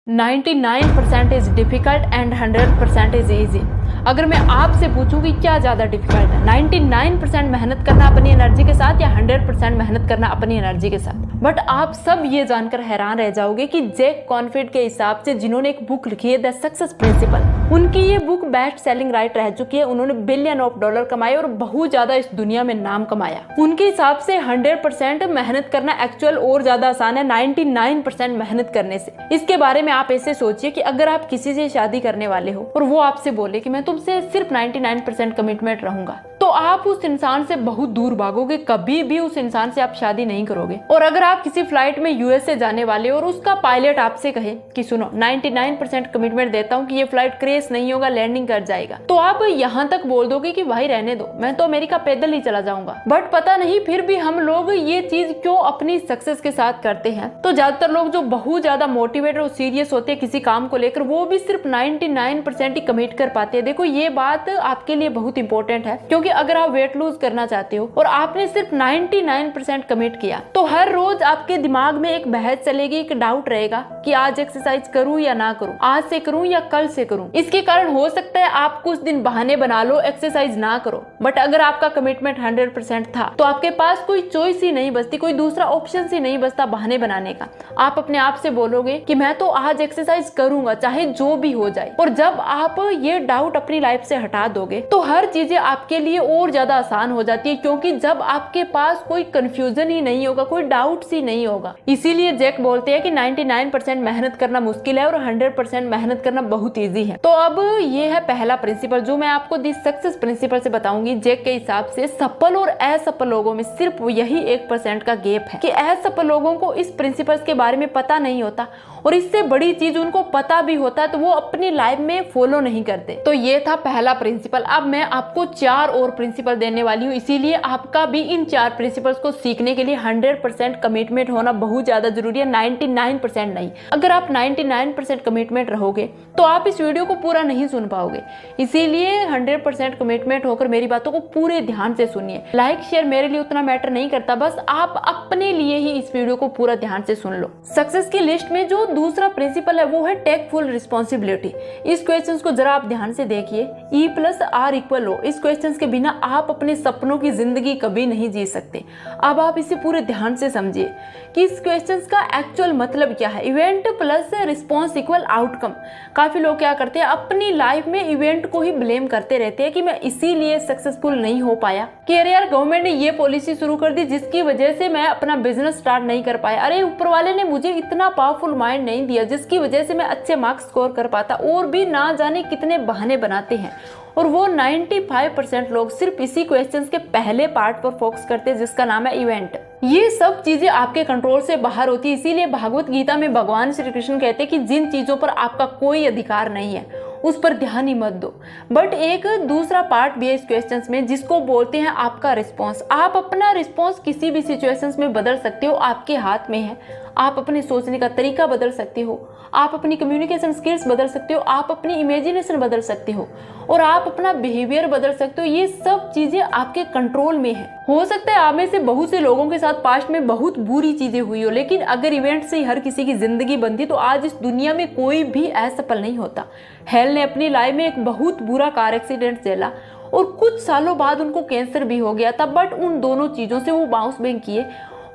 99% is difficult and 100% is easy. अगर मैं आपसे पूछूं कि क्या ज़्यादा डिफिकल्ट है, 99% मेहनत करना अपनी एनर्जी के साथ या 100% मेहनत करना अपनी एनर्जी के साथ। बट आप सब ये जानकर हैरान रह जाओगे कि जैक कॉनफिड के हिसाब से, जिन्होंने एक बुक लिखी है द सक्सेस प्रिंसिपल, उनकी ये बुक बेस्ट सेलिंग राइट रह चुकी है। उन्होंने बिलियन ऑफ डॉलर कमाए और बहुत ज्यादा इस दुनिया में नाम कमाया। उनके हिसाब से 100% मेहनत करना एक्चुअल और ज्यादा आसान है 99% मेहनत करने से। इसके बारे में आप ऐसे सोचिए कि अगर आप किसी से शादी करने वाले हो और वो आपसे बोले कि मैं तुमसे सिर्फ 99% कमिटमेंट रहूंगा, तो आप उस इंसान से बहुत दूर भागोगे, कभी भी उस इंसान से आप शादी नहीं करोगे। और अगर आप किसी फ्लाइट में यूएसए जाने वाले और उसका पायलट आपसे कहे कि सुनो 99% कमिटमेंट देता हूँ कि ये फ्लाइट क्रैश नहीं होगा, लैंडिंग कर जाएगा, तो आप यहाँ तक बोल दोगे कि भाई रहने दो, मैं तो अमेरिका पैदल ही चला जाऊंगा। बट पता नहीं फिर भी हम लोग ये चीज क्यों अपनी सक्सेस के साथ करते हैं। तो ज्यादातर लोग जो बहुत ज्यादा मोटिवेटेड और सीरियस होते हैं किसी काम को लेकर, वो भी सिर्फ 99% ही कमिट कर पाते हैं। देखो ये बात आपके लिए बहुत इंपॉर्टेंट है, क्योंकि अगर आप वेट लूज करना चाहते हो और आपने सिर्फ 99% कमिट किया, तो हर रोज आपके दिमाग में एक बहस चलेगी, एक डाउट रहेगा कि आज एक्सरसाइज करूं या ना करूं, आज से करूं या कल से करूं। इसके कारण हो सकता है आप कुछ दिन बहाने बना लो, एक्सरसाइज ना करो। बट अगर आपका कमिटमेंट 100% था, तो आपके पास कोई चॉइस ही नहीं बचती, कोई दूसरा ऑप्शन ही नहीं बचता बहाने बनाने का। आप अपने आप से बोलोगे कि मैं तो आज एक्सरसाइज करूंगा चाहे जो भी हो जाए। और जब आप ये डाउट अपनी लाइफ से हटा दोगे, तो हर चीजें आपके लिए और ज्यादा आसान हो जाती है, क्योंकि जब आपके पास कोई कंफ्यूजन ही नहीं होगा, कोई डाउट ही नहीं होगा। इसीलिए जैक बोलते हैं कि 99% मेहनत करना मुश्किल है और 100% मेहनत करना बहुत इजी है। तो अब ये है पहला प्रिंसिपल जो मैं आपको दी सक्सेस प्रिंसिपल से बताऊंगी। जैक के हिसाब से सफल और असफल लोगों में सिर्फ यही 1% का गैप है कि असफल लोगों को इस प्रिंसिपल्स के बारे में पता नहीं होता, और इससे बड़ी चीज उनको पता भी होता है तो वो अपनी लाइफ में फॉलो नहीं करते। तो ये था पहला प्रिंसिपल। अब मैं आपको 4 और प्रिंसिपल देने वाली हूँ, इसीलिए आपका भी इन 4 प्रिंसिपल्स को सीखने के लिए 100% कमिटमेंट होना बहुत ज्यादा जरूरी है, 99% नहीं। अगर आप 99% कमिटमेंट रहोगे तो आप इस वीडियो को पूरा नहीं सुन पाओगे। इसीलिए 100% कमिटमेंट होकर मेरी बातों को पूरे ध्यान से सुनिए। लाइक शेयर मेरे लिए उतना मैटर नहीं करता, बस आप अपने लिए ही इस वीडियो को पूरा ध्यान से सुन लो। सक्सेस की लिस्ट में जो दूसरा प्रिंसिपल है वो है टेक फुल रिस्पॉन्सिबिलिटी। इस क्वेश्चन को जरा आप ध्यान से देखिए। E+R=O, इस क्वेश्चन के बिना आप अपने सपनों की जिंदगी कभी नहीं जी सकते। अब आप इसे पूरे ध्यान से समझिए कि इस क्वेश्चन का एक्चुअल मतलब क्या है। Event plus response equal outcome. काफी लोग क्या करते हैं, अपनी लाइफ में इवेंट को ही ब्लेम करते रहते हैं कि मैं इसीलिए सक्सेसफुल नहीं हो पाया, कि अरे यार गवर्नमेंट ने ये पॉलिसी शुरू कर दी जिसकी वजह से मैं अपना बिजनेस स्टार्ट नहीं कर पाया, अरे ऊपर वाले ने मुझे इतना पावरफुल माइंड नहीं दिया जिसकी वजह से मैं अच्छे मार्क्स स्कोर कर पाता। और भी ना जाने कितने बहाने बनाते हैं। और वो 95% लोग सिर्फ इसी क्वेश्चंस के पहले पार्ट पर फोकस करते हैं जिसका नाम है इवेंट। ये सब चीजें आपके कंट्रोल से बाहर होती है। इसीलिए भगवत गीता में भगवान श्री कृष्ण कहते हैं कि जिन चीजों पर आपका कोई अधिकार नहीं है उस पर ध्यान ही मत दो। बट एक दूसरा पार्ट भी है इस क्वेश्चंस में जिसको बोलते हैं आपका रिस्पॉन्स। आप अपना रिस्पॉन्स किसी भी सिचुएशंस में बदल सकते हो, आपके हाथ में है। आप अपने सोचने का तरीका बदल सकते हो, आप अपनी कम्युनिकेशन स्किल्स बदल सकते हो, आप अपनी इमेजिनेशन बदल सकते हो, और आप अपना बिहेवियर बदल सकते हो। ये सब चीजें आपके कंट्रोल में है। हो सकता है आप में से बहुत से लोगों के साथ पास्ट में बहुत बुरी चीजें हुई हो, लेकिन अगर इवेंट से हर किसी की जिंदगी बनती तो आज इस दुनिया में कोई भी असफल नहीं होता। हेल ने अपनी लाइफ में एक बहुत बुरा कार एक्सीडेंट झेला और कुछ सालों बाद उनको कैंसर भी हो गया था, बट उन दोनों चीजों से वो बाउंस बैक किए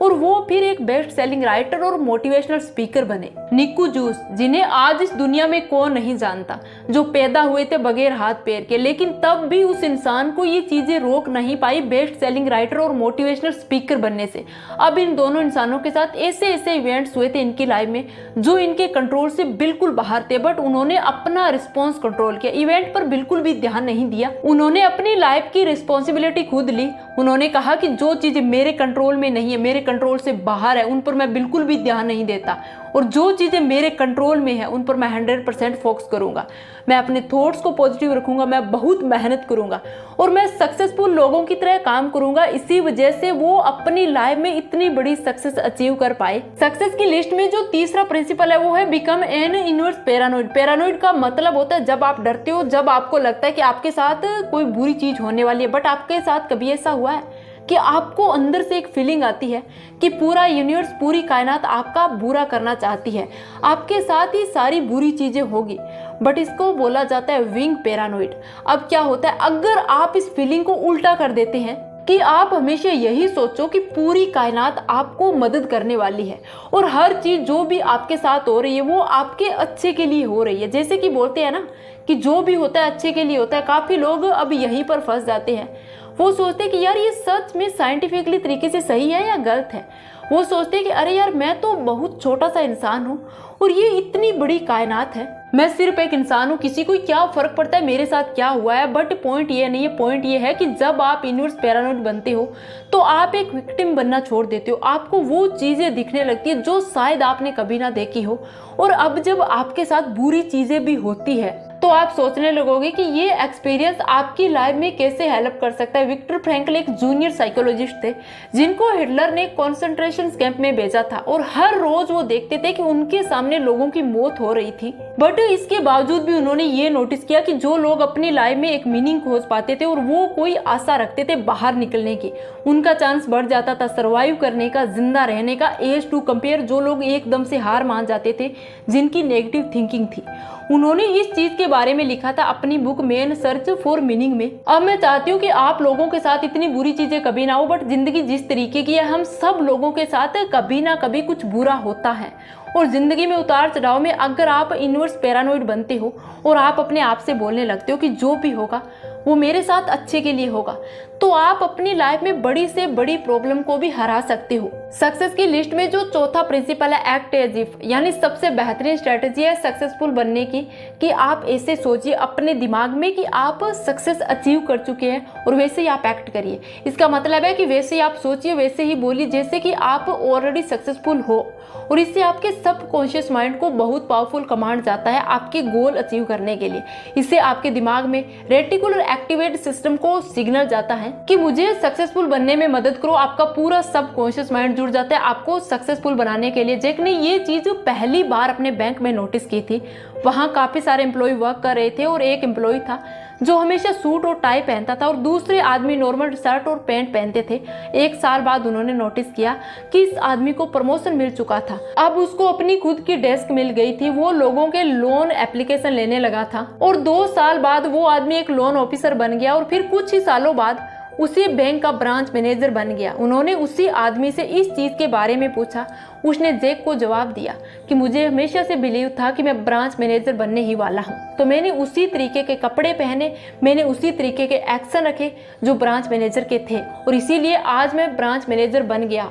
और वो फिर एक बेस्ट सेलिंग राइटर और मोटिवेशनल स्पीकर बने। निक्कू जूस, जिन्हें आज इस दुनिया में कौन नहीं जानता, जो पैदा हुए थे बगैर हाथ पैर के, लेकिन तब भी उस इंसान को ये चीजें रोक नहीं पाई बेस्ट सेलिंग राइटर और मोटिवेशनल स्पीकर बनने से। अब इन दोनों इंसानों के साथ ऐसे ऐसे इवेंट्स हुए थे इनकी लाइफ में जो इनके कंट्रोल से बिल्कुल बाहर थे, बट उन्होंने अपना रिस्पॉन्स कंट्रोल किया। इवेंट पर बिल्कुल भी ध्यान नहीं दिया। उन्होंने अपनी लाइफ की रिस्पॉन्सिबिलिटी खुद ली। उन्होंने कहा कि जो चीजें मेरे कंट्रोल में नहीं है, मेरे कंट्रोल से बाहर है, उन पर मैं बिल्कुल भी ध्यान नहीं देता, और जो चीजें मेरे कंट्रोल में है उन पर मैं 100% फोकस करूंगा। मैं अपने थॉट्स को पॉजिटिव रखूंगा, मैं बहुत मेहनत करूंगा और मैं सक्सेसफुल लोगों की तरह काम करूंगा। इसी वजह से वो अपनी लाइफ में इतनी बड़ी सक्सेस अचीव कर पाए। सक्सेस की लिस्ट में जो तीसरा प्रिंसिपल है वो है become an inverse paranoid. Paranoid का मतलब होता है जब आप डरते हो, जब आपको लगता है कि आपके साथ कोई बुरी चीज होने वाली है, बट आपके साथ कभी ऐसा हुआ है? कि आपको अंदर से एक फीलिंग आती है कि पूरा यूनिवर्स, पूरी कायनात आपका बुरा करना चाहती है, आपके साथ ही सारी बुरी चीजें होगी, बट इसको बोला जाता है विंग पैरानोइड। अब क्या होता है, अगर आप इस फीलिंग को उल्टा कर देते हैं कि आप हमेशा यही सोचो कि पूरी कायनात आपको मदद करने वाली है और हर चीज जो भी आपके साथ हो रही है वो आपके अच्छे के लिए हो रही है, जैसे कि बोलते हैं ना कि जो भी होता है अच्छे के लिए होता है। काफी लोग अब यहीं पर फंस जाते हैं, वो सोचते हैं कि यार ये सच में साइंटिफिकली तरीके से सही है या गलत है। वो सोचते हैं कि अरे यार मैं तो बहुत छोटा सा इंसान हूँ और ये इतनी बड़ी कायनात है, मैं सिर्फ एक इंसान हूँ, किसी को क्या फर्क पड़ता है मेरे साथ क्या हुआ है। बट पॉइंट ये नहीं है, पॉइंट ये है कि जब आप इनवर्स पैरानॉइड बनते हो तो आप एक विक्टिम बनना छोड़ देते हो। आपको वो चीजें दिखने लगती है जो शायद आपने कभी ना देखी हो, और अब जब आपके साथ बुरी चीजें भी होती है तो आप सोचने लगोगे कि ये एक्सपीरियंस आपकी लाइफ में कैसे हेल्प कर सकता है। विक्टर फ्रैंकल एक जूनियर साइकोलॉजिस्ट थे जिनको हिटलर ने कॉन्सेंट्रेशन कैंप में भेजा था, और हर रोज वो देखते थे कि उनके सामने लोगों की मौत हो रही थी। बट इसके बावजूद भी उन्होंने ये नोटिस किया कि जो लोग अपनी लाइफ में एक मीनिंग खोज पाते थे और वो कोई आशा रखते थे बाहर निकलने की, उनका चांस बढ़ जाता था सर्वाइव करने का, जिंदा रहने का, एज टू कंपेयर जो लोग एकदम से हार मान जाते थे, जिनकी नेगेटिव थिंकिंग थी। उन्होंने इस चीज के बारे में लिखा था अपनी book main search for meaning में। अब मैं चाहती हूँ कि आप लोगों के साथ इतनी बुरी चीजें कभी ना हो, बट जिंदगी जिस तरीके की है हम सब लोगों के साथ कभी ना कभी कुछ बुरा होता है। और जिंदगी में उतार चढ़ाव में अगर आप इनवर्स पैरानॉइड बनते हो और आप अपने आप से बोलने लगते हो कि जो भी होगा वो मेरे साथ अच्छे के लिए होगा, तो आप अपनी लाइफ में बड़ी से बड़ी प्रॉब्लम को भी हरा सकते हो। सक्सेस की लिस्ट में जो चौथा प्रिंसिपल है एक्ट एज इफ, यानी सबसे बेहतरीन स्ट्रेटेजी है सक्सेसफुल बनने की कि आप ऐसे सोचिए अपने दिमाग में कि आप सक्सेस अचीव कर चुके हैं और वैसे ही आप एक्ट करिए। इसका मतलब है कि वैसे ही आप सोचिए, वैसे ही बोलिए जैसे कि आप ऑलरेडी सक्सेसफुल हो, और इससे आपके सबकॉन्शियस माइंड को बहुत पावरफुल कमांड जाता है आपके गोल अचीव करने के लिए। इससे आपके दिमाग में रेटिकुलर एक्टिवेट सिस्टम को सिग्नल जाता है कि मुझे सक्सेसफुल बनने में मदद करो। आपका पूरा सबकॉन्शियस माइंड जुड़ जाता है आपको सक्सेसफुल बनाने के लिए। जैक ने ये चीज पहली बार अपने बैंक में नोटिस की थी। वहां काफी सारे एम्प्लॉय वर्क कर रहे थे और एक एम्प्लॉय था जो हमेशा सूट और टाई पहनता था और दूसरे आदमी नॉर्मल शर्ट और पैंट पहनते थे। 1 साल बाद उन्होंने नोटिस किया कि इस आदमी को प्रमोशन मिल चुका था, अब उसको अपनी खुद की डेस्क मिल गई थी, वो लोगों के लोन एप्लीकेशन लेने लगा था, और 2 साल बाद वो आदमी एक लोन ऑफिसर बन गया और फिर कुछ ही सालों बाद उसी बैंक का ब्रांच मैनेजर बन गया। उन्होंने उसी आदमी से इस चीज के बारे में पूछा, उसने जैक को जवाब दिया कि मुझे हमेशा से बिलीव था कि मैं ब्रांच मैनेजर बनने ही वाला हूँ, तो मैंने उसी तरीके के कपड़े पहने, मैंने उसी तरीके के एक्शन रखे जो ब्रांच मैनेजर के थे, और इसीलिए आज मैं ब्रांच मैनेजर बन गया।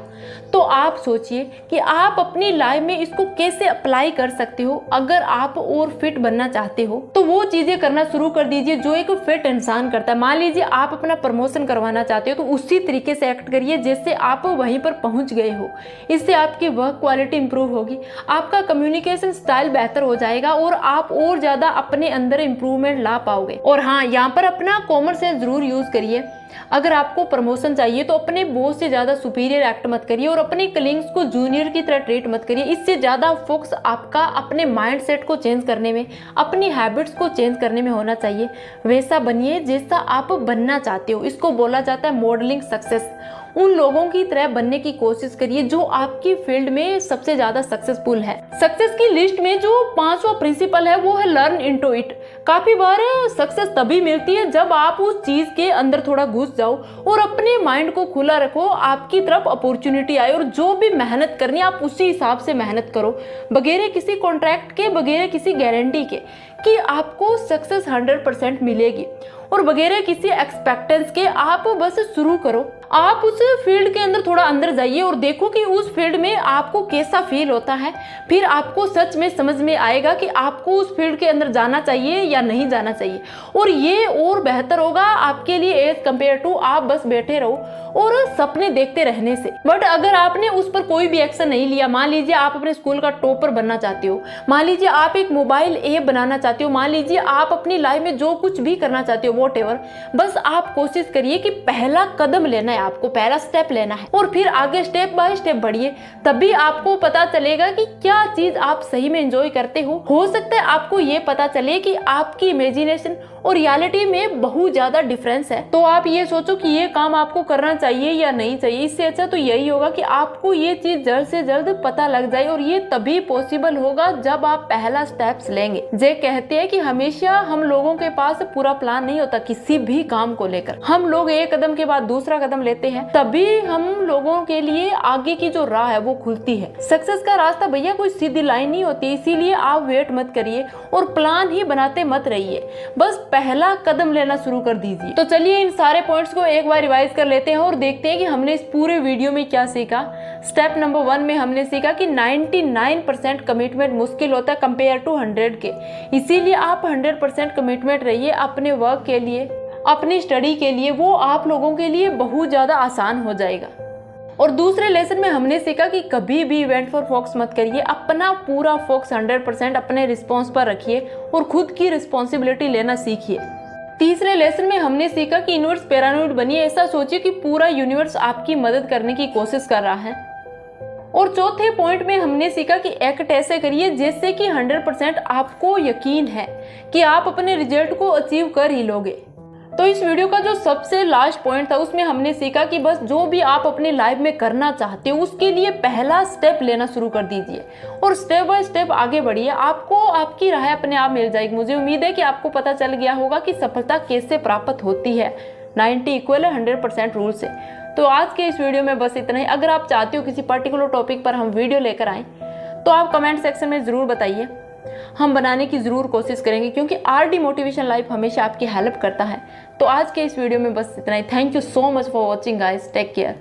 तो आप सोचिए कि आप अपनी लाइफ में इसको कैसे अप्लाई कर सकते हो। अगर आप और फिट बनना चाहते हो तो वो चीजें करना शुरू कर दीजिए जो एक फिट इंसान करता है। मान लीजिए आप अपना प्रमोशन करवाना चाहते हो तो उसी तरीके से एक्ट करिए जैसे आप वहीं पर पहुंच गए हो। इससे आपकी वर्क क्वालिटी इंप्रूव होगी, आपका कम्युनिकेशन स्टाइल बेहतर हो जाएगा और आप और ज्यादा अपने अंदर इंप्रूवमेंट ला पाओगे। और हाँ, यहाँ पर अपना कॉमन सेंस जरूर यूज करिए। अगर आपको प्रमोशन चाहिए तो अपने बॉस से ज्यादा सुपीरियर एक्ट मत करिए और अपने कलीग्स को जूनियर की तरह ट्रीट मत करिए। इससे ज्यादा फोकस आपका अपने माइंडसेट को चेंज करने में, अपनी हैबिट्स को चेंज करने में होना चाहिए। वैसा बनिए जैसा आप बनना चाहते हो। इसको बोला जाता है मॉडलिंग सक्सेस। उन लोगों की तरह बनने की कोशिश करिए जो आपकी फील्ड में सबसे ज्यादा सक्सेसफुल है। सक्सेस की लिस्ट में जो 5वां प्रिंसिपल है वो है लर्न इनटू इट। काफी बार सक्सेस तभी मिलती है जब आप उस चीज के अंदर थोड़ा घुस जाओ और अपने माइंड को खुला रखो, आपकी तरफ अपॉर्चुनिटी आए और जो भी मेहनत करनी है आप उसी हिसाब से मेहनत करो, बगैर किसी कॉन्ट्रैक्ट के, बगैर किसी गारंटी के कि आपको सक्सेस 100% मिलेगी, और बगैर किसी एक्सपेक्टेंस के आप बस शुरू करो। आप उस फील्ड के अंदर थोड़ा अंदर जाइए और देखो कि उस फील्ड में आपको कैसा फील होता है। फिर आपको सच में समझ में आएगा कि आपको उस फील्ड के अंदर जाना चाहिए या नहीं जाना चाहिए, और ये और बेहतर होगा आपके लिए एज कंपेयर टू आप बस बैठे रहो और सपने देखते रहने से। बट अगर आपने उस पर कोई भी एक्शन नहीं लिया, मान लीजिए आप अपने स्कूल का टॉपर बनना चाहते हो, मान लीजिए आप एक मोबाइल ऐप बनाना चाहते हो, मान लीजिए आप अपनी लाइफ में जो कुछ भी करना चाहते हो, वॉटएवर, बस आप कोशिश करिए कि पहला कदम लेना है आपको पहला स्टेप लेना है और फिर आगे स्टेप बाय स्टेप बढ़िए, तभी आपको पता चलेगा कि क्या चीज आप सही में एंजॉय करते हो सकता है आपको ये पता चले कि आपकी इमेजिनेशन और रियलिटी में बहुत ज्यादा डिफरेंस है। तो आप ये सोचो कि ये काम आपको करना चाहिए या नहीं चाहिए। इससे अच्छा तो यही होगा कि आपको ये चीज जल्द से जल्द पता लग जाए, और ये तभी पॉसिबल होगा जब आप पहला स्टेप्स लेंगे। जे कहते हैं कि हमेशा हम लोगों के पास पूरा प्लान नहीं होता किसी भी काम को लेकर। हम लोग एक कदम के बाद दूसरा कदम लेते हैं, तभी हम लोगों के लिए आगे की जो राह है वो खुलती है। सक्सेस का रास्ता भैया कोई सीधी लाइन नहीं होती, इसीलिए आप वेट मत करिए और प्लान ही बनाते मत रहिए, बस पहला कदम लेना शुरू कर दीजिए। तो चलिए इन सारे पॉइंट्स को एक बार रिवाइज कर लेते हैं और देखते हैं कि हमने इस पूरे वीडियो में क्या सीखा। स्टेप नंबर 1 में हमने सीखा कि 99% कमिटमेंट मुश्किल होता है कंपेयर टू 100 के, इसीलिए आप 100% कमिटमेंट रहिए अपने वर्क के लिए, अपनी स्टडी के लिए। वो आप लोगों के लिए बहुत ज्यादा आसान हो जाएगा। और दूसरे लेसन में हमने सीखा कि कभी भी इवेंट पर फोकस मत करिए, अपना पूरा फोकस 100% अपने रिस्पॉन्स पर रखिए और खुद की रिस्पॉन्सिबिलिटी लेना सीखिए। तीसरे लेसन में हमने सीखा कि यूनिवर्स पैरानॉइड बनिए, ऐसा सोचिए कि पूरा यूनिवर्स आपकी मदद करने की कोशिश कर रहा है। और चौथे पॉइंट में हमने सीखा कि एक्ट ऐसे करिए जैसे कि 100% आपको यकीन है कि आप अपने रिजल्ट को अचीव कर ही लोगे। तो इस वीडियो का जो सबसे लास्ट पॉइंट था उसमें हमने सीखा कि बस जो भी आप अपनी लाइफ में करना चाहते हो उसके लिए पहला स्टेप लेना शुरू कर दीजिए और स्टेप बाय स्टेप आगे बढ़िए। आपको आपकी राह अपने आप मिल जाएगी। मुझे उम्मीद है कि आपको पता चल गया होगा कि सफलता कैसे प्राप्त होती है 90 = 100% रूल से। तो आज के इस वीडियो में बस इतना ही। अगर आप चाहते हो किसी पर्टिकुलर टॉपिक पर हम वीडियो लेकर आएँ तो आप कमेंट सेक्शन में ज़रूर बताइए, हम बनाने की ज़रूर कोशिश करेंगे, क्योंकि RD मोटिवेशन लाइफ हमेशा आपकी हेल्प करता है। तो आज के इस वीडियो में बस इतना ही। Thank you so much for watching guys, take care.